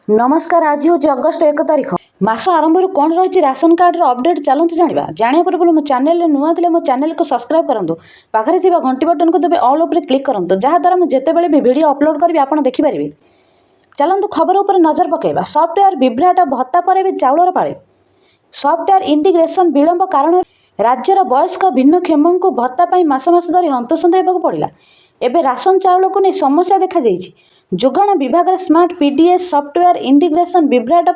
नमस्कार। आज हूँ अगस्ट 1 तारिख मास आरंभ कौन रही राशन कार्ड अपडेट चलतु जाना जाना पूर्व मो चैनल नुआ थे मो चैनल को सब्सक्राइब करूँ पाखे घंटी बटन को देवे ऑल उपर क्लिक करूँ जहाँद्वारा मुझे जितेबाला भी वीडियो अपलोड करी आप देखिपारे। चलतु खबर उपर नजर पकड़ा। सफ्टवेयर विभ्राट भत्ता पर भी चाउलर पाले। सफ्टवेयर इंटीग्रेशन विलंब कारण राज्यर वयस्क भिन्नक्षम को भत्ता मस मास धरी हंतसंत होगा पड़ा। एवं राशन चाउल को नहीं समस्या देखा जोगाण विभाग smart PDS software integration Vibhrat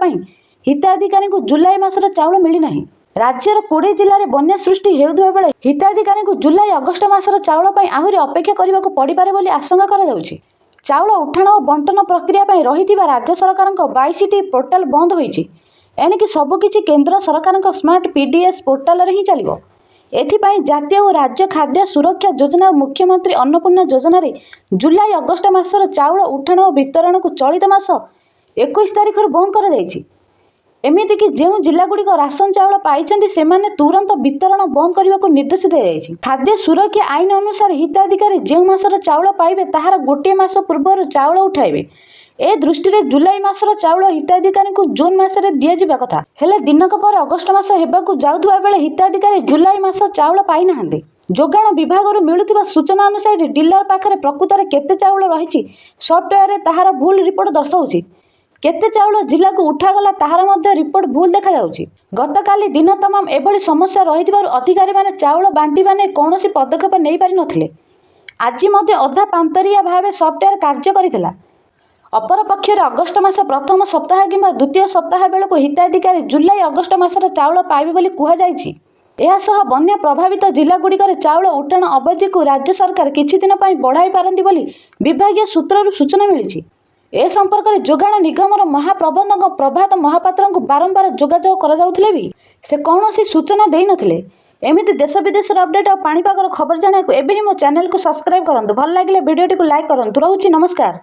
हिताधिकारी को जुलाई मासर चाउल मिलना। राज्यर 20 जिले में बन्या सृष्टि होता बेले हिताधिकारी को जुलाई अगस्ट मासर चाउल आहरी अपेक्षा करने को पड़पे बोली आशंका करा। चाउल उठाण और बंटन प्रक्रिया रही राज्य सरकार 22टी पोर्टाल बंद होती। एणिकी सबकि केंद्र सरकार स्मार्ट पीडीएस पोर्टाल ही चलो। एथिपाई जातीय और राज्य खाद्य सुरक्षा योजना और मुख्यमंत्री अन्नपूर्णा योजना रे जुलाई अगस्ट मासर चाउल उठाण और वितरण को चलित मास 21 तारिख बंद कर जाइछि। एमितिकी जो जिलागुड़िक राशन चाउल पाइछन्ति सेमाने तुरंत वितरण बंद करने को निर्देश दिया जाइछि। खाद्य सुरक्षा आईन अनुसार हिताधिकारी जो मासर चाउल पाइबे ताहार गोटे मास पूर्व चाउल उठाइबे। ए दृष्टि रे जुलाई मासर चाउल हिताधिकारी को जून मासरे दिया जिबा कथा हेले दिनक पर अगस्ट मास हेबाकू जाउथुबा बेले हिताधिकारी जुलाई मास चाउल पाई नाहांती। जोगाण विभाग मिलुथिबा सूचना अनुसार डीलर पाखरे प्रकृत रे केते चाउल रहिछि सॉफ्टवेयर रे ताहार भूल रिपोर्ट दर्शाउछि। केते चाउल जिला को उठागला ताहार मध्य रिपोर्ट भूल देखा जाउछि। गतकाली दिन तमाम एभली समस्या रहिथिबारु अधिकारी माने चाउल बांटी माने कोनोसी पदक्षेप नै पारि नथिले। आज मध्य अधा पांतरिया भावे सॉफ्टवेयर कार्य करितला। अपरपक्षर अगस्ट मास प्रथम सप्ताह किंबा द्वितीय सप्ताह बेलू हिताधिकारी जुलाई अगस्ट मासर चाउल पाइबे बोली कुहाଯାଇଛି। एहासह बन्या प्रभावित जिलागुड़िकर चाउल उठाण अवधि को राज्य सरकार किछि दिन पई बढ़ाई पारंती बोली विभागीय सूत्रରୁ सूचना मिली। ए संपर्क में जोगाण निगमर महाप्रबंधक प्रभात महापात्र को बारंबार जोगाजोग करा जाउथिले भी से कौनसी सूचना देई नथिले। एमिति देश विदेशर अपडेट और पाणीपागर खबर जाना एबे ही मो चैनल को सब्सक्राइब करंतु। भल लागिले वीडियोटी को लाइक करंतु। रहउछि नमस्कार।